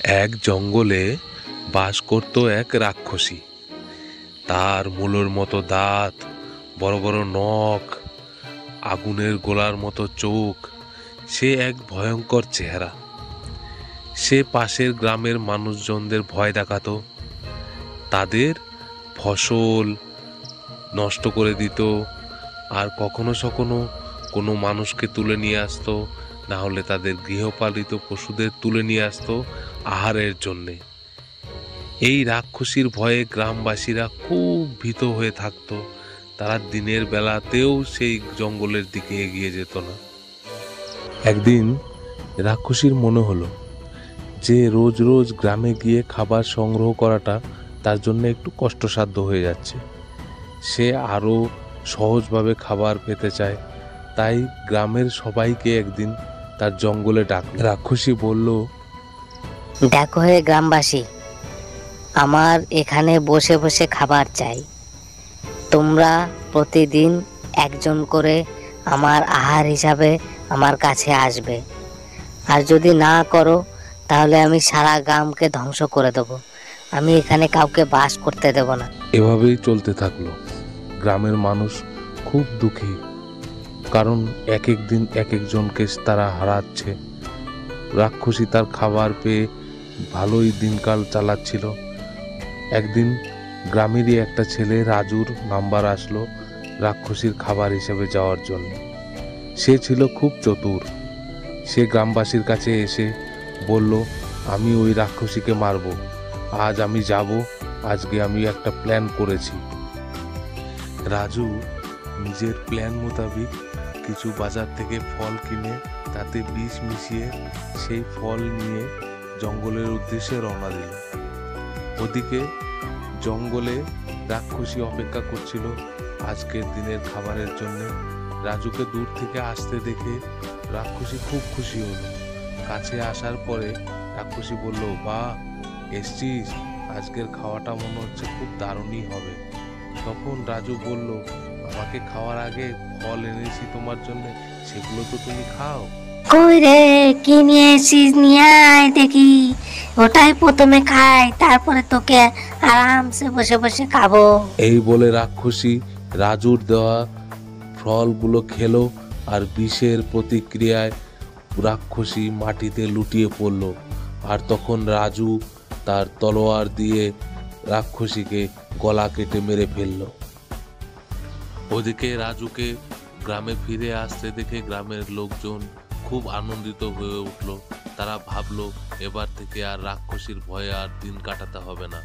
এক জঙ্গলে বাস করত এক রাক্ষসী। তার মূলোর মতো দাঁত, বড় বড় নখ, আগুনের গোলার মতো চোখ। সে এক ভয়ঙ্কর চেহারা। সে পাশের গ্রামের মানুষজনদের ভয় দেখাতো, তাদের ফসল নষ্ট করে দিত, আর কখনো কখনো কোনো মানুষকে তুলে নিয়ে আসতো, না হলে তাদের গৃহপালিত পশুদের তুলে নিয়ে আসতো আহারের জন্যে। এই রাক্ষসীর ভয়ে গ্রামবাসীরা খুব ভীত হয়ে থাকতো। তারা দিনের বেলাতেও সেই জঙ্গলের দিকে এগিয়ে যেত না। একদিন রাক্ষসীর মনে হলো যে রোজ রোজ গ্রামে গিয়ে খাবার সংগ্রহ করাটা তার জন্য একটু কষ্টসাধ্য হয়ে যাচ্ছে। সে আরও সহজভাবে খাবার পেতে চায়। তাই গ্রামের সবাইকে একদিন তার জঙ্গলে ডাকল। রাক্ষসী বলল, দেখো হে গ্রামবাসী, আমার এখানে বসে বসে খাবার চাই। তোমরা প্রতিদিন একজন করে আমার আহার হিসাবে আমার কাছে আসবে, আর যদি না করো তাহলে আমি সারা গ্রামকে ধ্বংস করে দেব। আমি এখানে কাউকে বাস করতে দেব না। এভাবেই চলতে থাকলো। গ্রামের মানুষ খুব দুঃখী, কারণ এক এক দিন এক একজনকে তারা হারাচ্ছে। রাক্ষসী তার খাবার পেয়ে ভালোই দিনকাল চালাচ্ছিল। একদিন গ্রামেরই একটা ছেলে রাজুর নাম্বার আসলো রাক্ষসীর খাবার হিসেবে যাওয়ার জন্য। সে ছিল খুব চতুর। সে গ্রামবাসীর কাছে এসে বলল, আমি ওই রাক্ষসীকে মারব। আজ আমি যাব। আজকে আমি একটা প্ল্যান করেছি। রাজু নিজের প্ল্যান মোতাবেক কিছু বাজার থেকে ফল কিনে তাতে বিষ মিশিয়ে সেই ফল নিয়ে জঙ্গলের উদ্দেশ্যে রওনা দিল। ওদিকে জঙ্গলে রাক্ষসী অপেক্ষা করছিল আজকের দিনের খাবারের জন্য। রাজুকে দূর থেকে আসতে দেখে রাক্ষসী খুব খুশি হলো। কাছে আসার পরে রাক্ষসী বলল, বাহ, এসছিস, আজকের খাওয়াটা মনে হচ্ছে খুব দারুণই হবে। তখন রাজু বলল, আমাকে খাওয়ার আগে ফল এনেছি তোমার জন্য, সেগুলো তো তুমি খাও। কই রে, কি নিয়ে এসেছিস? নিয়ে আয় দেখি, ওটাই প্রথমে খাই, তারপরে তোকে আরামসে বসে বসে খাবো। এই বলে রাক্ষসী রাজুর দেওয়া ফলগুলো খেলো, আর বিষের প্রতিক্রিয়ায় রাক্ষসী মাটিতে লুটিয়ে পড়ল। আর তখন রাজু তার তলোয়ার দিয়ে রাক্ষসীকে গলা কেটে মেরে ফেলল। ওদিকে রাজুকে গ্রামে ফিরে আসতে দেখে গ্রামের লোকজন খুব আনন্দিত হয়ে উঠল। তারা ভাবলো, এবার থেকে আর রাক্ষসীর ভয়ে আর দিন কাটাতে হবে না।